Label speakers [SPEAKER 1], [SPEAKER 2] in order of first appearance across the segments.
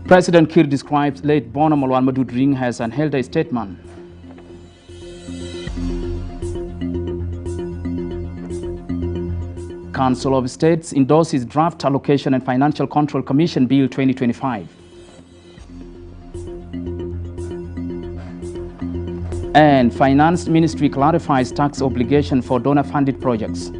[SPEAKER 1] President Kiir describes late Bona Malwal ring as an elder statesman. Council of States endorses Draft Allocation and Financial Control Commission Bill 2025. And Finance Ministry clarifies tax obligation for donor-funded projects.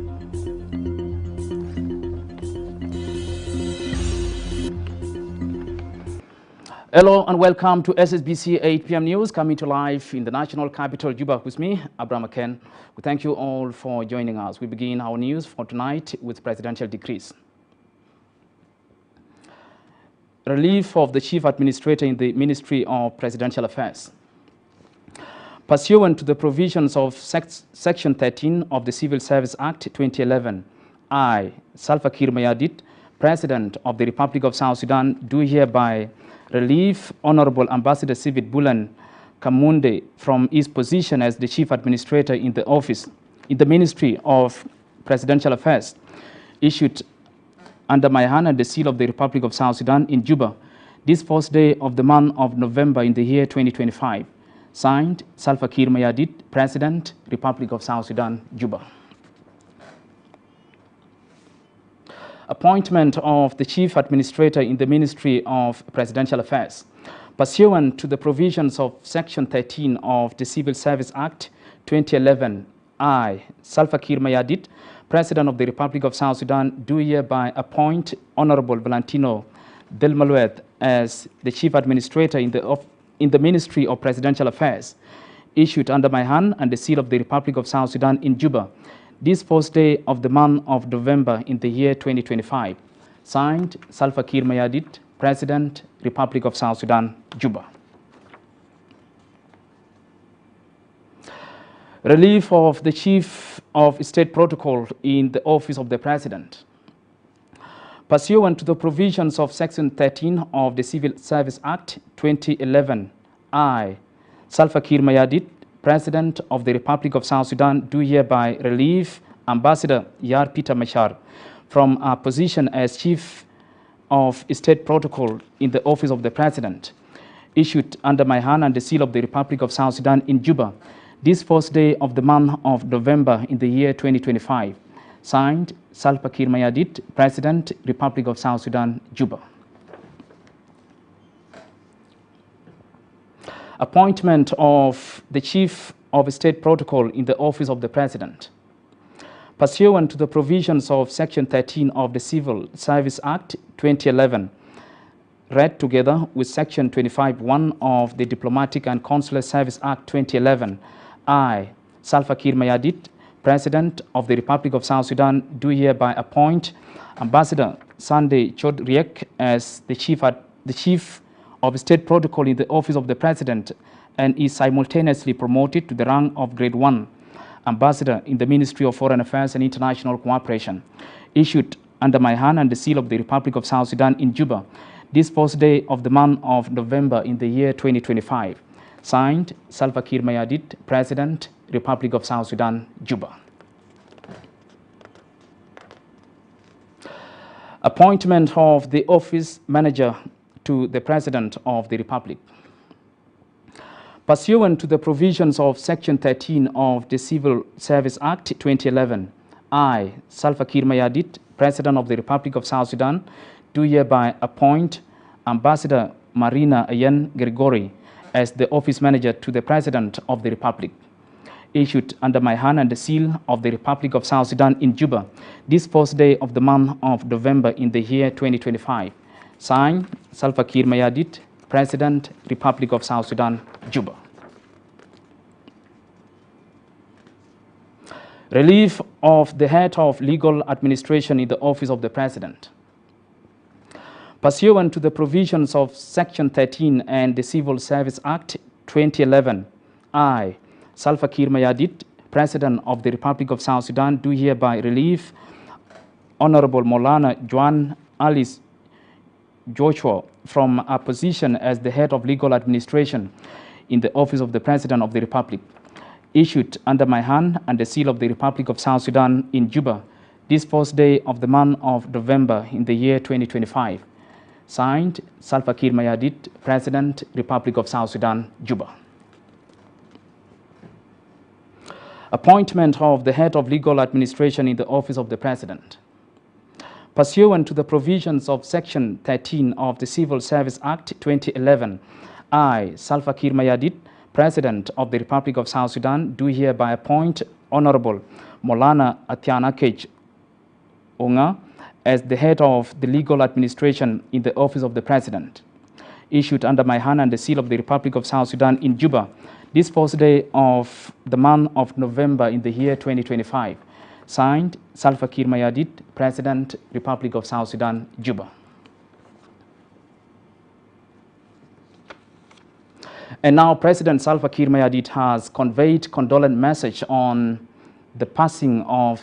[SPEAKER 1] Hello and welcome to SSBC 8 p.m. News, coming to life in the national capital, Juba, with me, Abraham Aken. We thank you all for joining us. We begin our news for tonight with presidential decrees. Relief of the Chief Administrator in the Ministry of Presidential Affairs. Pursuant to the provisions of Section 13 of the Civil Service Act 2011, I, Salva Kiir Mayardit, President of the Republic of South Sudan, do hereby relieve Honorable Ambassador Sivit Bulan Kamunde from his position as the Chief Administrator in the Ministry of Presidential Affairs, issued under my hand and the seal of the Republic of South Sudan in Juba, this first day of the month of November in the year 2025. Signed, Salva Kiir Mayardit, President, Republic of South Sudan, Juba. Appointment of the Chief Administrator in the Ministry of Presidential Affairs. Pursuant to the provisions of Section 13 of the Civil Service Act 2011, I, Salva Kiir Mayardit, President of the Republic of South Sudan, do hereby appoint Honorable Valentino Delmaluet as the Chief Administrator in the Ministry of Presidential Affairs, issued under my hand and the seal of the Republic of South Sudan in Juba, this first day of the month of November in the year 2025. Signed, Salva Kiir Mayardit, President, Republic of South Sudan, Juba. Relief of the Chief of State Protocol in the Office of the President. Pursuant to the provisions of Section 13 of the Civil Service Act 2011, I, Salva Kiir Mayardit, President of the Republic of South Sudan, do hereby relieve Ambassador Yar Peter Machar from a position as Chief of State Protocol in the Office of the President, issued under my hand and the seal of the Republic of South Sudan in Juba, this first day of the month of November in the year 2025. Signed, Salva Kiir Mayardit, President, Republic of South Sudan, Juba. Appointment of the Chief of State Protocol in the Office of the President. Pursuant to the provisions of Section 13 of the Civil Service Act 2011, read together with Section 25(1) of the Diplomatic and Consular Service Act 2011, I, Salva Kiir Mayardit, President of the Republic of South Sudan, do hereby appoint Ambassador Sunday Chodriek as the Chief of State Protocol in the Office of the President, and is simultaneously promoted to the rank of Grade 1 Ambassador in the Ministry of Foreign Affairs and International Cooperation, issued under my hand and the seal of the Republic of South Sudan in Juba, this first day of the month of November in the year 2025. Signed, Salva Kiir Mayardit, President, Republic of South Sudan, Juba. Appointment of the Office Manager to the President of the Republic. Pursuant to the provisions of Section 13 of the Civil Service Act 2011, I, Salva Kiir Mayardit, President of the Republic of South Sudan, do hereby appoint Ambassador Marina Ayen Grigori as the Office Manager to the President of the Republic, issued under my hand and the seal of the Republic of South Sudan in Juba, this first day of the month of November in the year 2025. Signed, Salva Kiir Mayardit, President, Republic of South Sudan, Juba. Relief of the Head of Legal Administration in the Office of the President. Pursuant to the provisions of Section 13 and the Civil Service Act 2011, I, Salva Kiir Mayardit, President of the Republic of South Sudan, do hereby relieve Honorable Maulana Juan Alice Joshua from a position as the Head of Legal Administration in the Office of the President of the Republic, issued under my hand and the seal of the Republic of South Sudan in Juba, this first day of the month of November in the year 2025. Signed, Salva Kiir Mayardit, President, Republic of South Sudan, Juba. Appointment of the head of legal administration in the office of the President. Pursuant to the provisions of Section 13 of the Civil Service Act 2011, I, Salva Kiir Mayardit, President of the Republic of South Sudan, do hereby appoint Honorable Maulana Atiana Onga as the head of the legal administration in the office of the President, issued under my hand and the seal of the Republic of South Sudan in Juba, this first day of the month of November in the year 2025. Signed, Salva Kiir Mayardit, President, Republic of South Sudan, Juba. And now President Salva Kiir Mayardit has conveyed condolence message on the passing of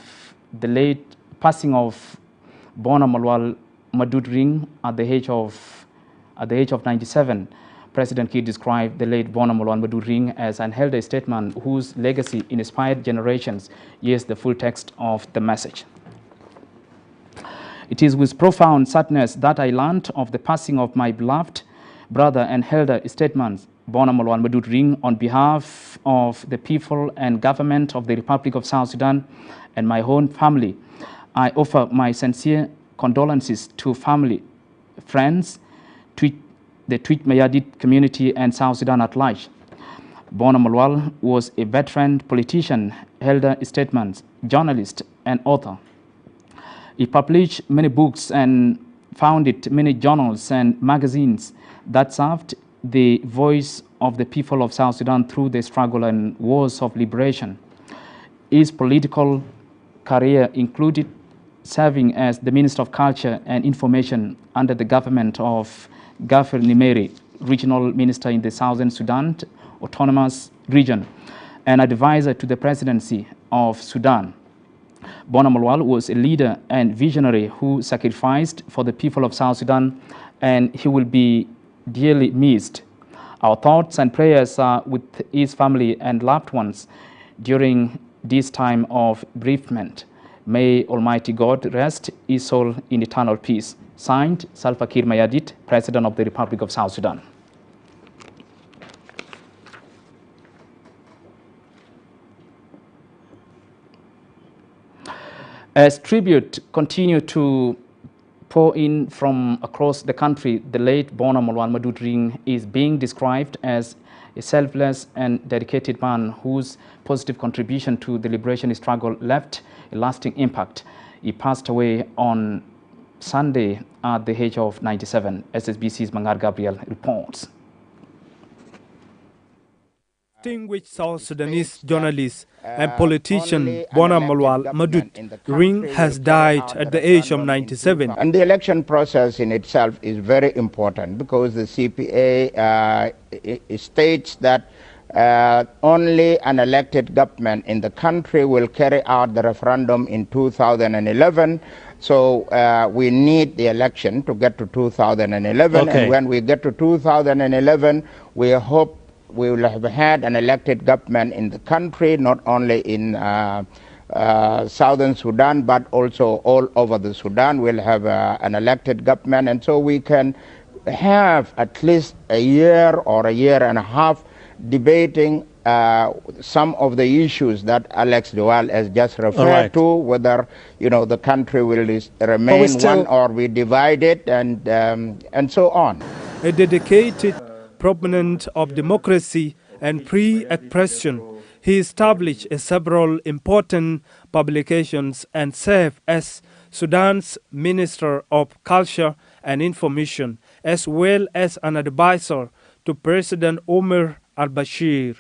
[SPEAKER 1] Bona Malwal Madudring at the age of 97. President Kiir described the late Bona Malwal Madudring as an elder statesman whose legacy inspired generations. Here's the full text of the message. It is with profound sadness that I learned of the passing of my beloved brother and elder statesman Bona Malwal Madudring. On behalf of the people and government of the Republic of South Sudan and my own family, I offer my sincere condolences to family, friends, the Twitch Mayardit community and South Sudan at large. Bona Malwal was a veteran politician, elder statesman, journalist, and author. He published many books and founded many journals and magazines that served the voice of the people of South Sudan through the struggle and wars of liberation. His political career included serving as the Minister of Culture and Information under the government of Gafir Nimeri, regional minister in the Southern Sudan Autonomous Region, and advisor to the presidency of Sudan. Bona Malwal was a leader and visionary who sacrificed for the people of South Sudan, and he will be dearly missed. Our thoughts and prayers are with his family and loved ones during this time of bereavement. May Almighty God rest his soul in eternal peace. Signed, Salva Kiir Mayardit, President of the Republic of South Sudan. As tribute continue to pour in from across the country, the late Bona Malwal Madudring is being described as a selfless and dedicated man whose positive contribution to the liberation struggle left a lasting impact. He passed away on Sunday at the age of 97, SSBC's Mangar Gabriel reports.
[SPEAKER 2] Distinguished South Sudanese journalist and politician Bona Malwal Madudring has died at the age of 97.
[SPEAKER 3] And the election process in itself is very important because the CPA states that only an elected government in the country will carry out the referendum in 2011. So we need the election to get to 2011.
[SPEAKER 2] Okay.
[SPEAKER 3] And when we get to 2011, we hope we will have had an elected government in the country, not only in southern Sudan, but also all over the Sudan. We'll have an elected government, and so we can have at least a year or a year and a half debating some of the issues that Alex Duval has just referred to, whether the country will remain one or we divide it, and so on.
[SPEAKER 2] A dedicated proponent of democracy and free expression, he established several important publications and served as Sudan's Minister of Culture and Information, as well as an advisor to President Omar al-Bashir.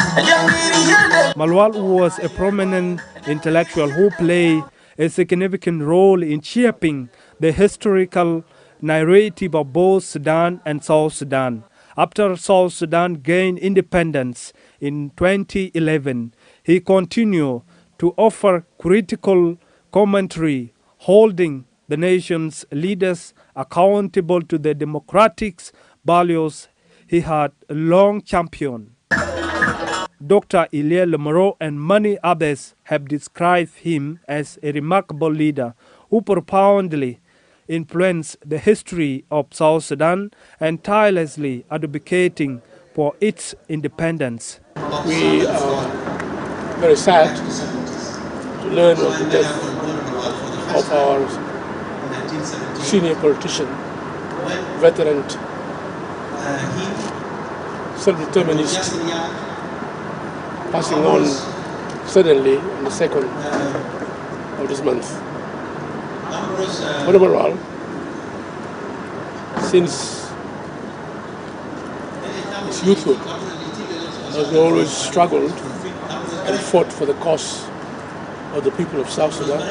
[SPEAKER 2] Malwal was a prominent intellectual who played a significant role in shaping the historical narrative of both Sudan and South Sudan. After South Sudan gained independence in 2011, he continued to offer critical commentary, holding the nation's leaders accountable to the democratic values he had long championed. Dr. Ilia Lemaro and many others have described him as a remarkable leader who profoundly influenced the history of South Sudan and tirelessly advocating for its independence.
[SPEAKER 4] We are very sad to learn of the death of our senior politician, veteran, self-determinist, passing on suddenly on the 2nd of this month. Bona Malwal, since his youthhood, has always struggled and fought for the cause of the people of South Sudan,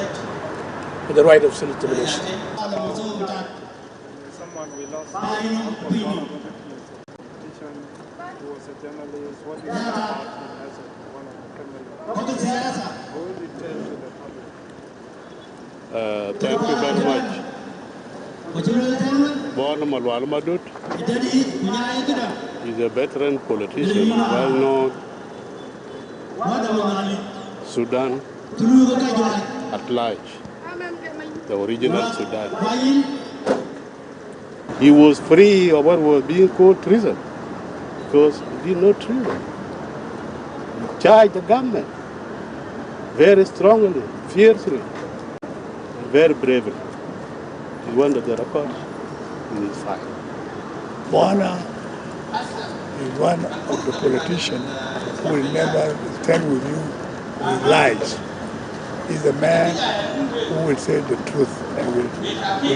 [SPEAKER 4] for the right of self-determination.
[SPEAKER 2] Someone we lost, one of the politician who was a journalist, what do you think about him as one of the family? What would you tell to the public?
[SPEAKER 5] Thank you very much. Bona Malwal Madut is a veteran politician, well known Sudan at large, the original Sudan. He was free of what was being called treason, because he did not treason. He charged the government very strongly, fiercely, and very bravely. He's one of the records in his file.
[SPEAKER 6] Bona is one of the politicians who will never stand with you with lies. He's a man who will say the truth and will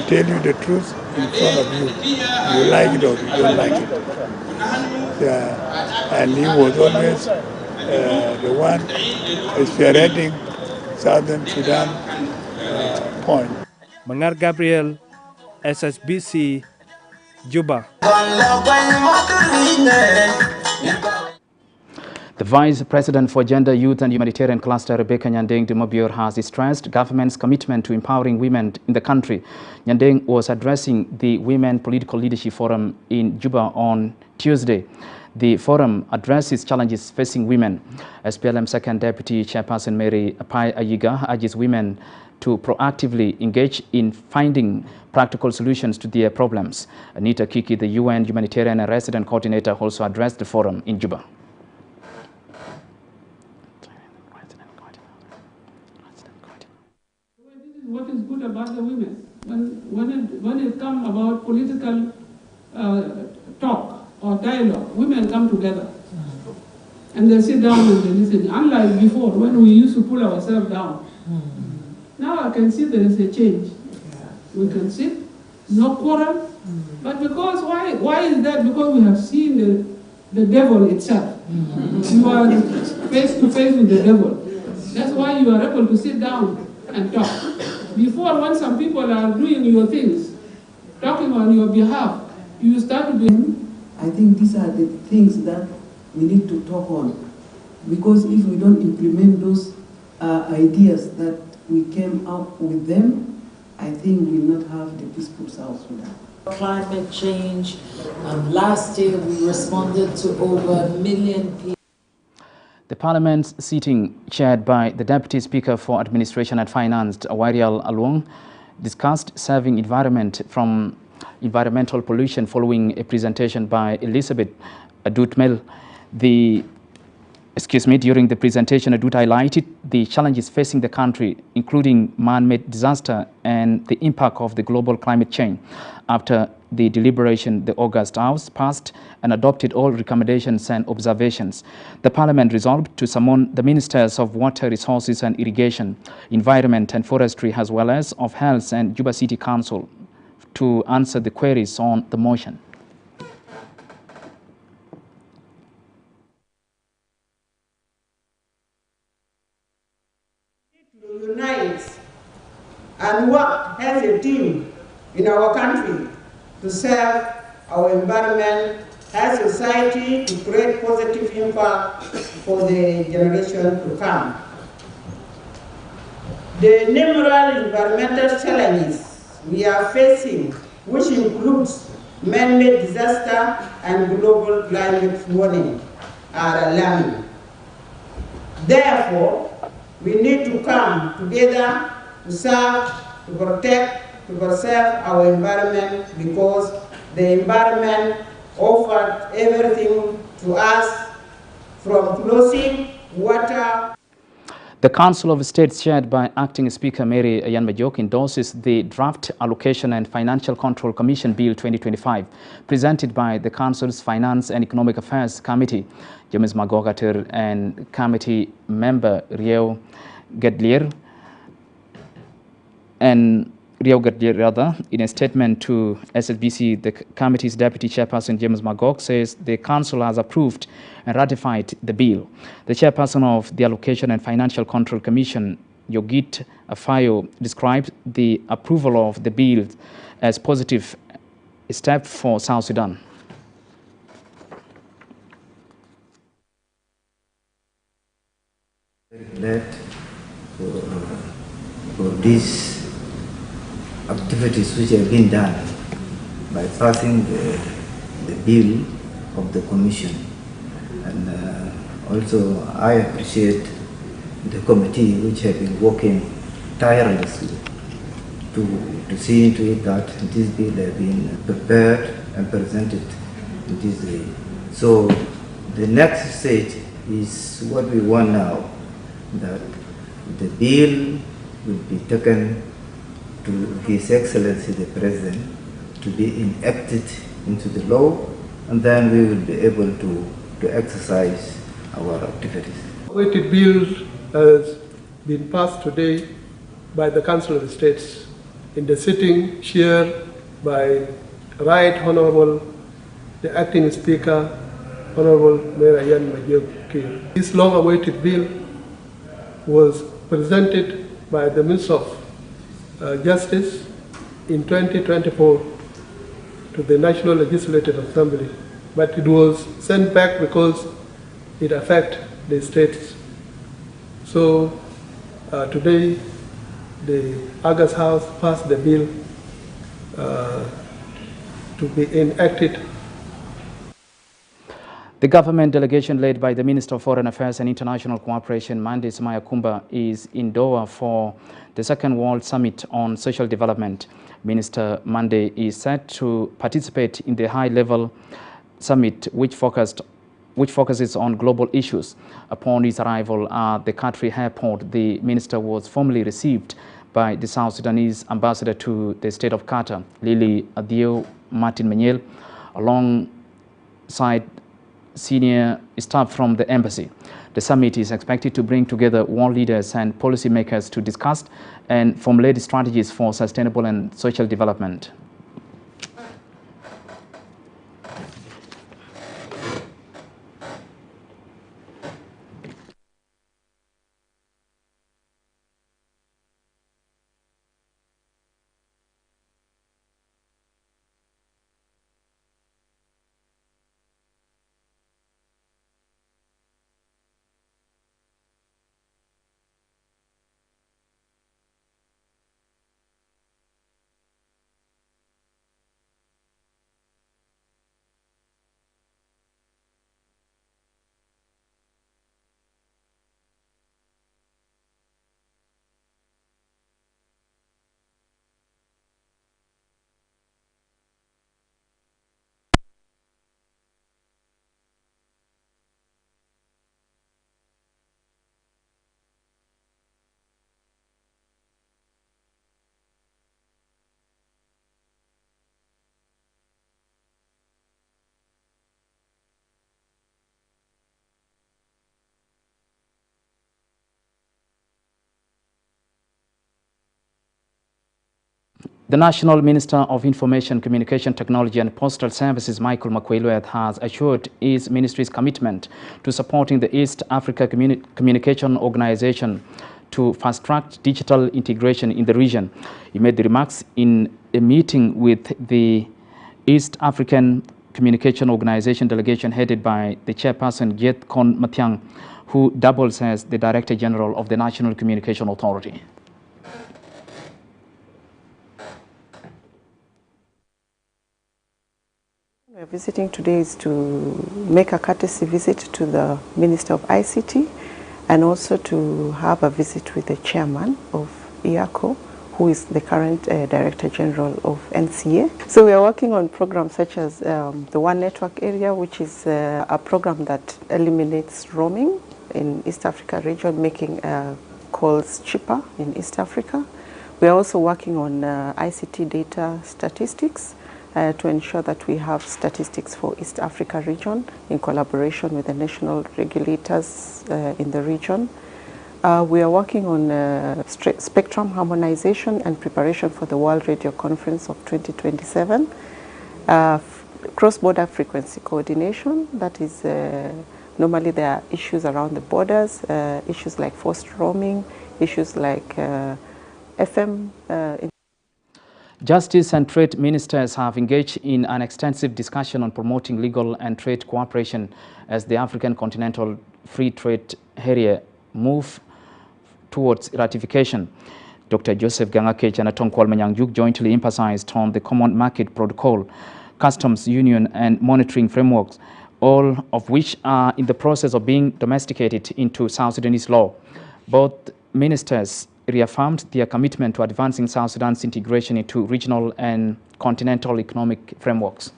[SPEAKER 6] tell you the truth in front of you. You like it or you don't like it. And he was always the one spearheading Southern Sudan point.
[SPEAKER 2] Mangar Gabriel, SSBC, Juba.
[SPEAKER 1] The Vice President for Gender, Youth and Humanitarian Cluster, Rebecca Nyandeng Dumobior, has stressed government's commitment to empowering women in the country. Nyandeng was addressing the Women Political Leadership Forum in Juba on Tuesday. The forum addresses challenges facing women. SPLM Second Deputy Chairperson Mary Apai Ayiga urges women to proactively engage in finding practical solutions to their problems. Anita Kiki, the UN Humanitarian and Resident Coordinator, also addressed the forum in Juba.
[SPEAKER 7] What is good about the women? When it comes about political talk or dialogue, women come together and they sit down and they listen. Unlike before, when we used to pull ourselves down. Now I can see there is a change. We can sit, no quarrel, but because why is that? Because we have seen the devil itself. You are face to face with the devil. That's why you are able to sit down and talk. Before, when some people are doing your things, talking on your behalf, you start to be...
[SPEAKER 8] I think these are the things that we need to talk on. Because if we don't implement those ideas that we came up with them, I think we will not have the peaceful South Sudan.
[SPEAKER 9] Climate change. Last year we responded to over 1 million people.
[SPEAKER 1] The Parliament's sitting, chaired by the Deputy Speaker for Administration and Finance, Awarial Alwong, discussed saving environment from environmental pollution following a presentation by Elizabeth Adut-Mel. During the presentation, Adut highlighted the challenges facing the country, including man-made disaster and the impact of the global climate change. After the deliberation, the August House passed and adopted all recommendations and observations. The Parliament resolved to summon the Ministers of Water Resources and Irrigation, Environment and Forestry, as well as of Health and Juba City Council to answer the queries on the motion.
[SPEAKER 10] Unite and work as a team in our country to serve our environment as society, to create positive impact for the generation to come. The numerous environmental challenges we are facing, which includes man-made disaster and global climate warming, are alarming. Therefore, we need to come together to serve, to protect, to preserve our environment because the environment offered everything to us from clothing, water.
[SPEAKER 1] The Council of States, chaired by Acting Speaker Mary Ayan-Majok, endorses the Draft Allocation and Financial Control Commission Bill 2025, presented by the Council's Finance and Economic Affairs Committee. James Magogater and committee member Rio Gadlier in a statement to SSBC, the committee's deputy chairperson James Magog says the council has approved and ratified the bill. The chairperson of the Allocation and Financial Control Commission, Yogit Afayo, described the approval of the bill as positive step for South Sudan.
[SPEAKER 11] Glad for these activities which have been done by passing the bill of the Commission. And also I appreciate the committee which have been working tirelessly to see into it that this bill has been prepared and presented in this way. So the next stage is what we want now, that the bill will be taken to His Excellency the President to be enacted into the law, and then we will be able to exercise our activities.
[SPEAKER 4] Awaited bill has been passed today by the Council of the States in the sitting chaired by Right Honorable the Acting Speaker, Honorable Mayor Ayan-Majok. This long-awaited bill was presented by the Minister of Justice in 2024 to the National Legislative Assembly, but it was sent back because it affects the states. So today the August House passed the bill to be enacted.
[SPEAKER 1] The government delegation led by the Minister of Foreign Affairs and International Cooperation, Mande Sumaya Kumba, is in Doha for the Second World Summit on Social Development. Minister Mande is set to participate in the high-level summit which focuses on global issues. Upon his arrival at the country airport, the minister was formally received by the South Sudanese ambassador to the state of Qatar, Lili Adio Martin Menyel, alongside senior staff from the embassy. The summit is expected to bring together world leaders and policymakers to discuss and formulate strategies for sustainable and social development. The National Minister of Information, Communication Technology and Postal Services, Michael Makwelwe, has assured his ministry's commitment to supporting the East Africa Communication Organization to fast-track digital integration in the region. He made the remarks in a meeting with the East African Communication Organization delegation headed by the chairperson, Jet Kon Matiang, who doubles as the Director General of the National Communication Authority.
[SPEAKER 12] We are visiting today is to make a courtesy visit to the Minister of ICT and also to have a visit with the chairman of IACO, who is the current Director General of NCA. So we are working on programs such as the One Network area, which is a program that eliminates roaming in East Africa region, making calls cheaper in East Africa. We are also working on ICT data statistics to ensure that we have statistics for East Africa region in collaboration with the national regulators in the region. We are working on spectrum harmonization and preparation for the World Radio Conference of 2027. Cross-border frequency coordination, that is, normally there are issues around the borders, issues like forced roaming, issues like FM.
[SPEAKER 1] Justice and trade ministers have engaged in an extensive discussion on promoting legal and trade cooperation as the African Continental Free Trade Area move towards ratification. Dr. Joseph Gangakech and Atong Kwalmanyangjuk jointly emphasized on the Common Market Protocol, Customs Union and monitoring frameworks, all of which are in the process of being domesticated into South Sudanese law. Both ministers reaffirmed their commitment to advancing South Sudan's integration into regional and continental economic frameworks.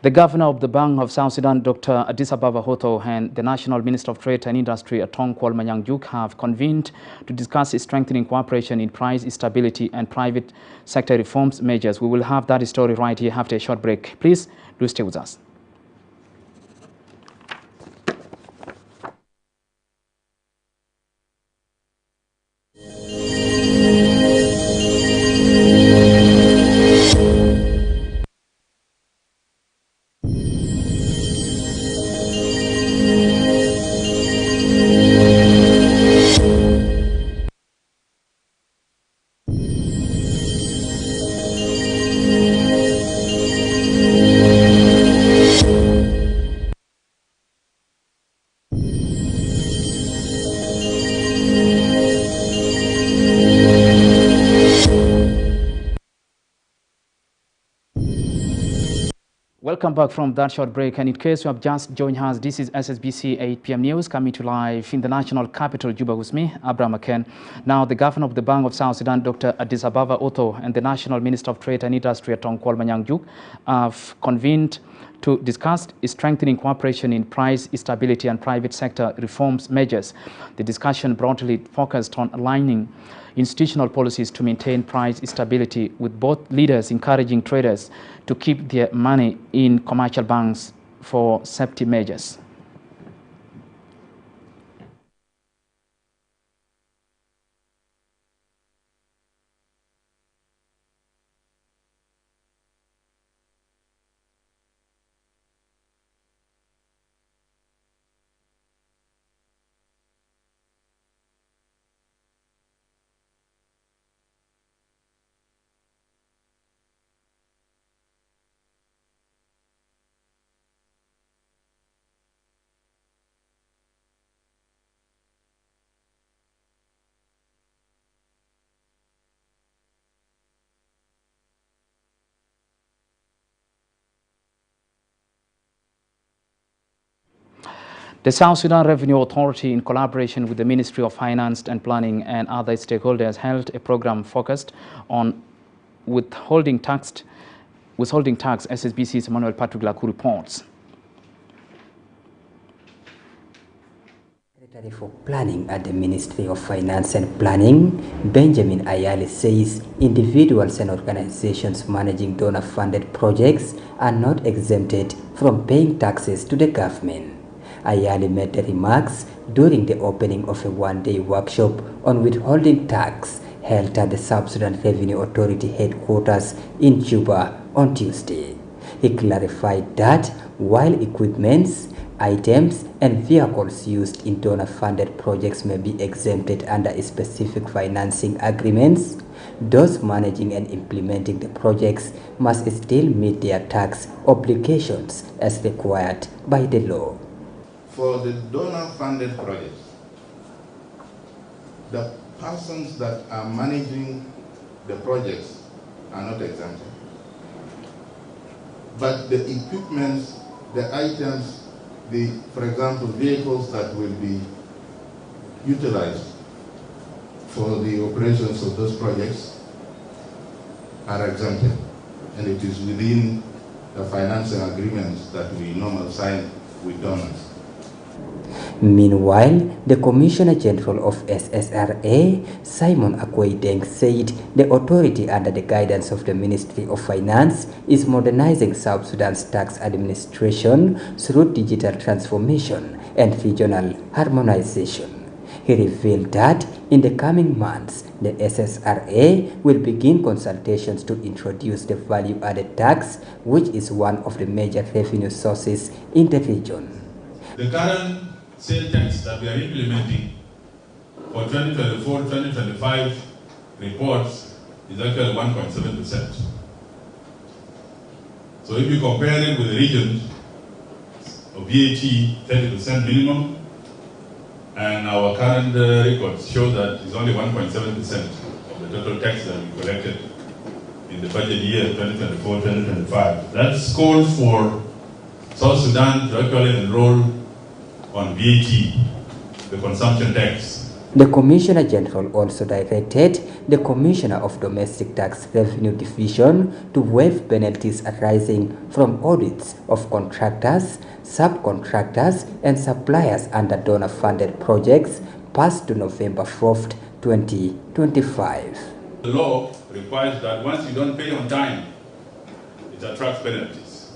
[SPEAKER 1] The Governor of the Bank of South Sudan, Dr. Addis Ababa Hoto, and the National Minister of Trade and Industry, Atong Kwalmanyangjuk, have convened to discuss strengthening cooperation in price stability and private sector reforms measures. We will have that story right here after a short break. Please do stay with us. Welcome back from that short break, and in case you have just joined us, this is SSBC 8 p.m. News coming to live in the national capital, Juba, with me, Abraham Aken. Now, the Governor of the Bank of South Sudan, Dr. Addis Ababa Otto, and the National Minister of Trade and Industry, Atong Kwalmanyangjuk, have convened to discuss strengthening cooperation in price stability and private sector reforms measures. The discussion broadly focused on aligning institutional policies to maintain price stability, with both leaders encouraging traders to keep their money in commercial banks for safety measures. The South Sudan Revenue Authority, in collaboration with the Ministry of Finance and Planning and other stakeholders, held a program focused on withholding tax. SSBC's Emmanuel Patrick Laku reports.
[SPEAKER 13] Secretary for Planning at the Ministry of Finance and Planning, Benjamin Ayali, says individuals and organizations managing donor-funded projects are not exempted from paying taxes to the government. Ayali made the remarks during the opening of a one-day workshop on withholding tax held at the South Sudan Revenue Authority headquarters in Juba on Tuesday. He clarified that while equipments items and vehicles used in donor-funded projects may be exempted under specific financing agreements, those managing and implementing the projects must still meet their tax obligations as required by the law.
[SPEAKER 14] For the donor-funded projects, the persons that are managing the projects are not exempted. But the equipments, the items, for example, vehicles that will be utilized for the operations of those projects are exempted. And it is within the financing agreements that we normally sign with donors.
[SPEAKER 13] Meanwhile, the Commissioner General of SSRA, Simon Akweideng, said the authority under the guidance of the Ministry of Finance is modernizing South Sudan's tax administration through digital transformation and regional harmonization. He revealed that in the coming months, the SSRA will begin consultations to introduce the value-added tax, which is one of the major revenue sources in the region.
[SPEAKER 15] The current sales tax that we are implementing for 2024-2025 reports is actually 1.7%. So if you compare it with the regions of VAT 30% minimum, and our current records show that it's only 1.7% of the total tax that we collected in the budget year 2024-2025. That calls for South Sudan to actually enroll on VAT, the consumption tax.
[SPEAKER 13] The Commissioner General also directed the Commissioner of Domestic Tax Revenue Division to waive penalties arising from audits of contractors, subcontractors, and suppliers under donor-funded projects passed to November 4th, 2025.
[SPEAKER 15] The law requires that once you don't pay on time, it attracts penalties.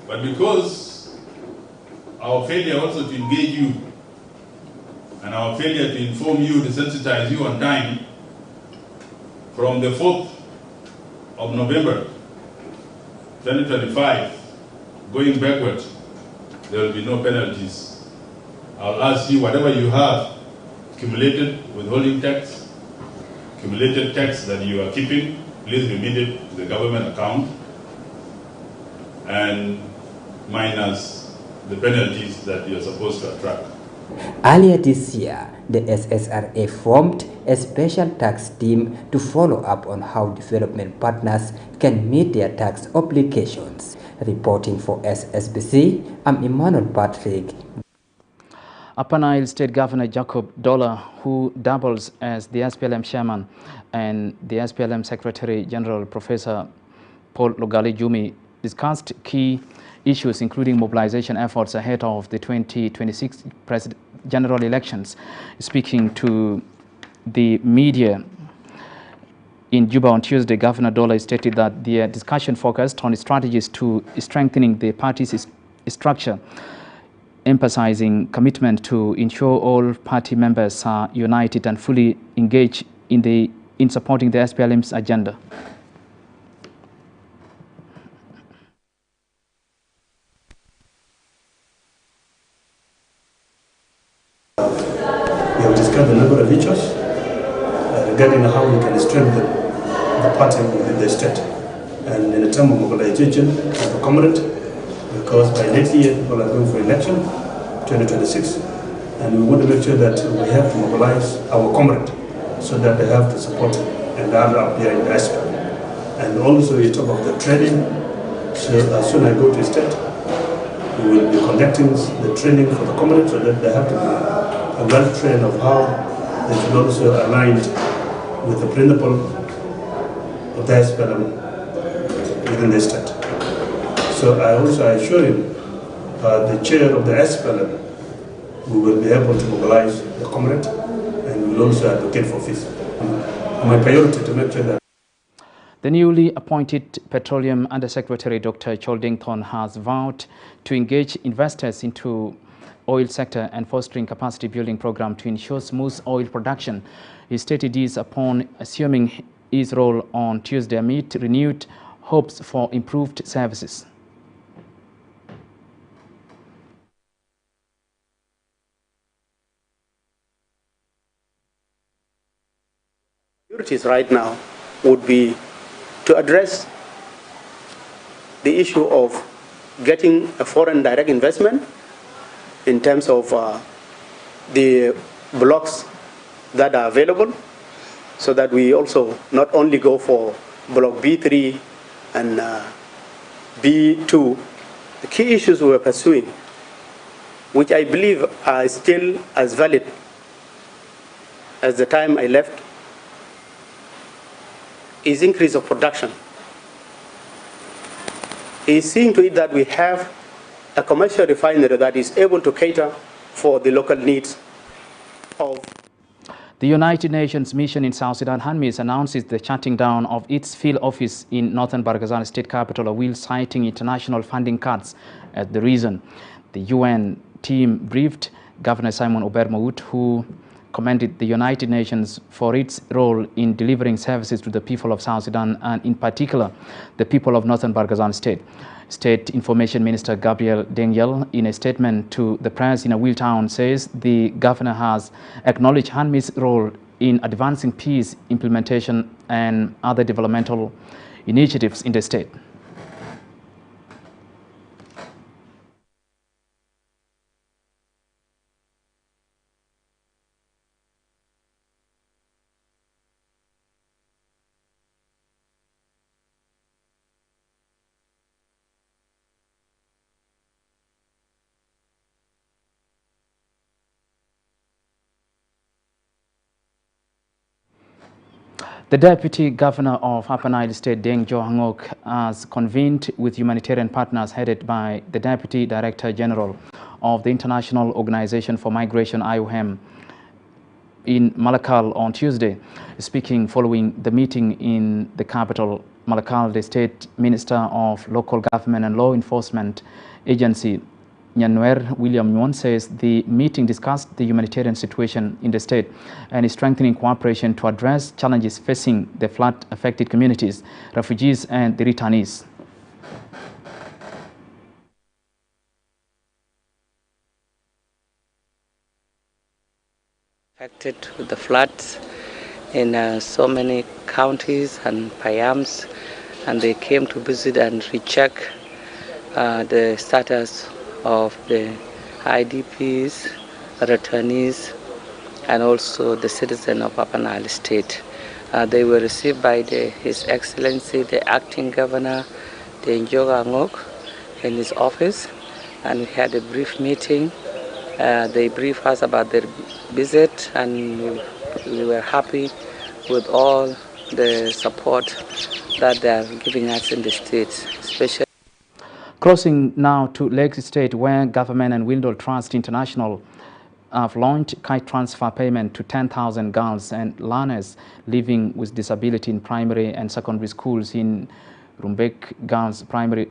[SPEAKER 15] But because our failure also to engage you and our failure to inform you, to sensitize you on time, from the 4th of November 2025, going backward, there will be no penalties. I'll ask you, whatever you have accumulated withholding tax, accumulated tax that you are keeping, please remit it to the government account, and minus the penalties that you are supposed to attract.
[SPEAKER 13] Earlier this year, the SSRA formed a special tax team to follow up on how development partners can meet their tax obligations. Reporting for SSBC, I'm Emmanuel Patrick.
[SPEAKER 1] Upper Nile State Governor Jacob Dollar, who doubles as the SPLM chairman, and the SPLM Secretary General Professor Paul Logali Jumi discussed key issues including mobilization efforts ahead of the 2026 general elections. Speaking to the media in Juba on Tuesday, Governor Dollar stated that the discussion focused on strategies to strengthening the party's structure, emphasizing commitment to ensure all party members are united and fully engaged in supporting the SPLM's agenda.
[SPEAKER 16] We have discussed a number of issues regarding how we can strengthen the party within the state. And in the term of mobilization, of the comrade, because by next year people are going for election, 2026, and we want to make sure that we have to mobilize our comrade so that they have the support and the other up here in the SPLM. And also we talk about the training, so as soon as I go to the state, we will be conducting the training for the comrade so that they have to be well trained of how they should also align with the principle of the SPLM within the state. So I also assure him, the chair of the SPLM, we will be able to mobilize the comrade and we will also advocate for peace. My priority to make sure that
[SPEAKER 1] the newly appointed Petroleum Undersecretary Dr. Choldington has vowed to engage investors into oil sector and fostering capacity building program to ensure smooth oil production. He stated this upon assuming his role on Tuesday amid renewed hopes for improved services.
[SPEAKER 17] priorities right now would be to address the issue of getting a foreign direct investment in terms of the blocks that are available, so that we also not only go for block B3 and B2, the key issues we were pursuing, which I believe are still as valid as the time I left, is increase of production. Is seeing to it that we have a commercial refinery that is able to cater for the local needs of.
[SPEAKER 1] The United Nations mission in South Sudan, UNMISS, announces the shutting down of its field office in northern Barghazal state capital, while citing international funding cuts as the reason. The UN team briefed Governor Simon Obermaut, who commended the United Nations for its role in delivering services to the people of South Sudan, and in particular, the people of northern Barghazal state. State Information Minister Gabriel Daniel, in a statement to the press in Awil Town, says the governor has acknowledged UNMISS' role in advancing peace implementation and other developmental initiatives in the state. The Deputy Governor of Upper Nile State, Deng Johangok, has convened with humanitarian partners headed by the Deputy Director General of the International Organization for Migration, IOM, in Malakal on Tuesday. Speaking following the meeting in the capital, Malakal, the State Minister of Local Government and Law Enforcement Agency, Nyanwer William Nguyen, says the meeting discussed the humanitarian situation in the state and is strengthening cooperation to address challenges facing the flood-affected communities, refugees and the returnees.
[SPEAKER 18] Affected with the floods in so many counties and Payams, and they came to visit and recheck the status of the IDPs, returnees, and also the citizen of Upper Nile State. They were received by His Excellency, the Acting Governor, Deng Johangok, in his office, and we had a brief meeting. They briefed us about their visit, and we were happy with all the support that they are giving us in the states, especially.
[SPEAKER 1] Crossing now to Lake State, where government and Windle Trust International have launched kite transfer payment to 10,000 girls and learners living with disability in primary and secondary schools in Rumbek Girls Primary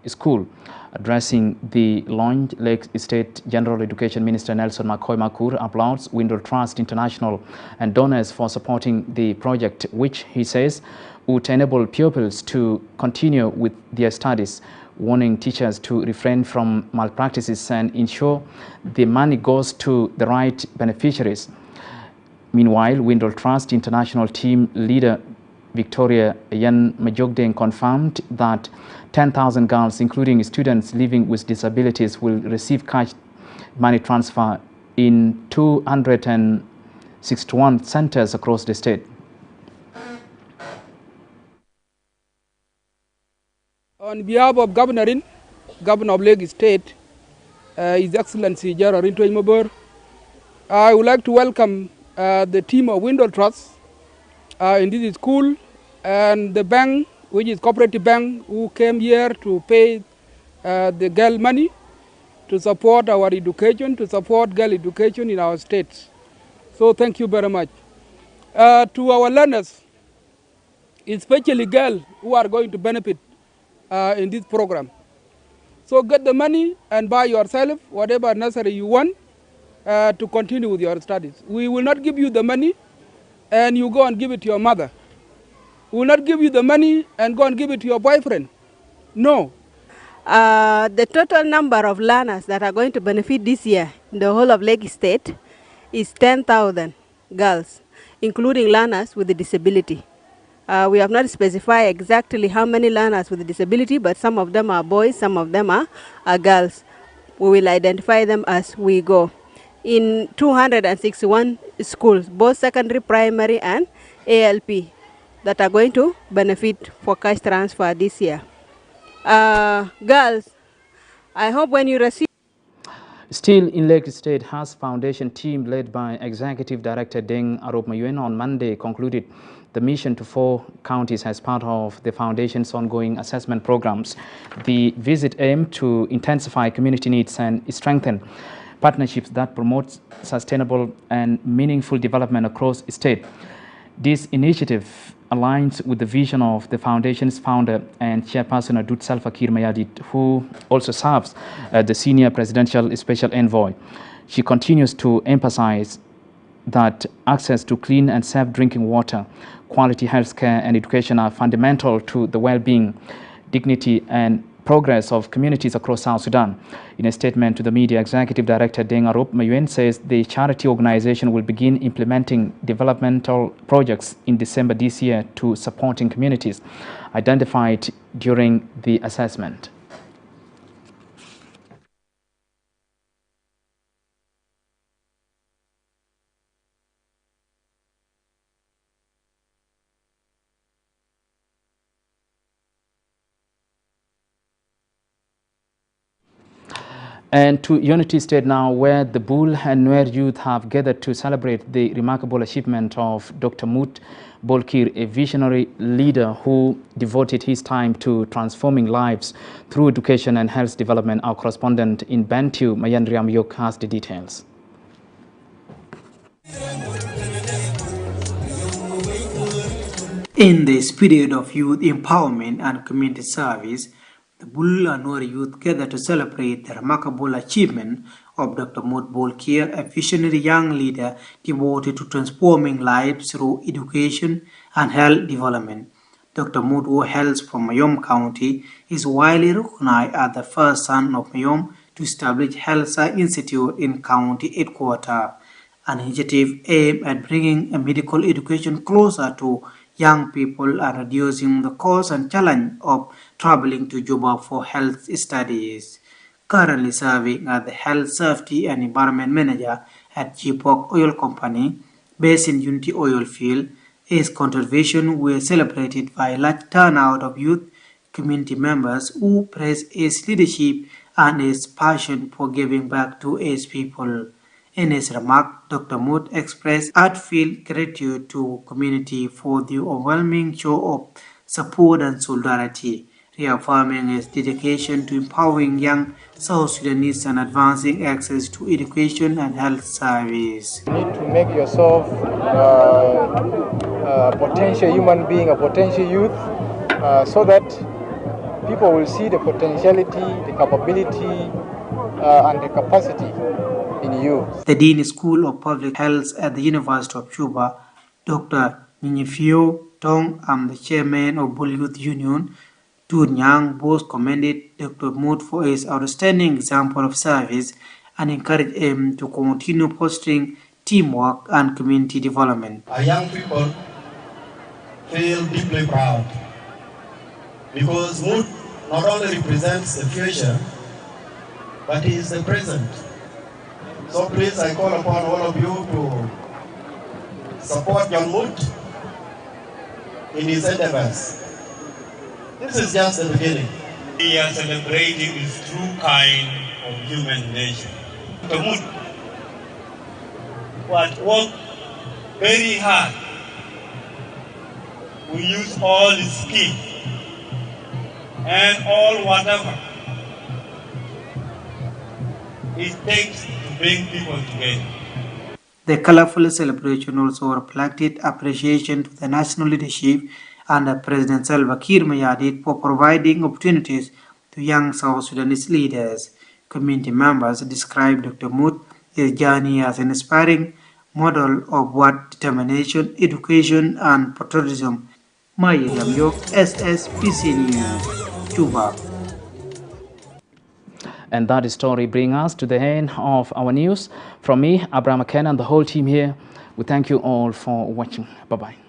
[SPEAKER 1] School. Addressing the launch, Lake State General Education Minister Nelson McCoy Makur applauds Windle Trust International and donors for supporting the project, which he says would enable pupils to continue with their studies, warning teachers to refrain from malpractices and ensure the money goes to the right beneficiaries. Meanwhile, Windle Trust International team leader Victoria Yan Majogdeng confirmed that 10,000 girls, including students living with disabilities, will receive cash money transfer in 261 centers across the state.
[SPEAKER 19] On behalf of Governor of Lake State, His Excellency Gerald Rintoy Mabur, I would like to welcome the team of Windle Trust in this school and the bank, which is cooperative bank, who came here to pay the girl money to support our education, to support girl education in our states. So thank you very much. To our learners, especially girls who are going to benefit in this program. So get the money and buy yourself whatever necessary you want to continue with your studies. We will not give you the money and you go and give it to your mother. We will not give you the money and go and give it to your boyfriend. No.
[SPEAKER 20] The total number of learners that are going to benefit this year in the whole of Lake State is 10,000 girls. including learners with a disability. We have not specified exactly how many learners with a disability, but some of them are boys, some of them are girls. We will identify them as we go. In 261 schools, both secondary, primary, and ALP, that are going to benefit for cash transfer this year. Girls, I hope when you receive...
[SPEAKER 1] Still in Lake State, Has Foundation team led by Executive Director Deng Arop Mayuen on Monday concluded the mission to 4 counties as part of the foundation's ongoing assessment programs. The visit aimed to intensify community needs and strengthen partnerships that promote sustainable and meaningful development across the state. This initiative aligns with the vision of the foundation's founder and chairperson Adut Salva Kiir Mayardit, who also serves as the senior presidential special envoy. She continues to emphasize that access to clean and safe drinking water, quality health care and education are fundamental to the well-being, dignity and progress of communities across South Sudan. In a statement to the media, Executive Director Deng Arop Mayuen says the charity organization will begin implementing developmental projects in December this year to supporting communities identified during the assessment. And to Unity State now, where the Bull and Nuer youth have gathered to celebrate the remarkable achievement of Dr. Mut Bolkir, a visionary leader who devoted his time to transforming lives through education and health development. Our correspondent in Bantu, Mayan Riamyok, has the details.
[SPEAKER 21] In this period of youth empowerment and community service, the Bull and Nuer youth gather to celebrate the remarkable achievement of Dr. Mut Bolkir, a visionary young leader devoted to transforming lives through education and health development. Dr. Mut, who hails from Mayom County, is widely recognized as the first son of Mayom to establish Health Science Institute in county headquarters, an initiative aimed at bringing a medical education closer to young people and reducing the cost and challenge of traveling to Juba for health studies. Currently serving as the Health, Safety and Environment Manager at Chipok Oil Company, based in Unity Oil Field, his contributions were celebrated by a large turnout of youth community members who praised his leadership and his passion for giving back to his people. In his remark, Dr. Mut expressed heartfelt gratitude to community for the overwhelming show of support and solidarity, reaffirming his dedication to empowering young South Sudanese and advancing access to education and health service.
[SPEAKER 22] You need to make yourself a potential human being, a potential youth, so that people will see the potentiality, the capability, and the capacity in you.
[SPEAKER 21] The Dean School of Public Health at the University of Juba, Dr. Nyifio Tong, and the chairman of Bull Youth Union, Tu Nyang, both commended Dr. Mut for his outstanding example of service and encouraged him to continue fostering teamwork and community development.
[SPEAKER 23] Our young people feel deeply proud because Mut not only represents the future, but he is the present. So please, I call upon all of you to support John Mut in his endeavors. This is just the beginning.
[SPEAKER 24] We are celebrating this true kind of human nature. Dr. Mut worked very hard. We use all his skill and all whatever it takes to bring people together.
[SPEAKER 21] The colorful celebration also reflected appreciation to the national leadership and President Salva Kiir Mayardit for providing opportunities to young South Sudanese leaders. Community members described Dr. Mut, his journey as an inspiring model of what determination, education, and patriotism. Mayariam Yok, SSPC News, Juba.
[SPEAKER 1] And that story brings us to the end of our news. From me, Abraham Akena, and the whole team here, we thank you all for watching. Bye-bye.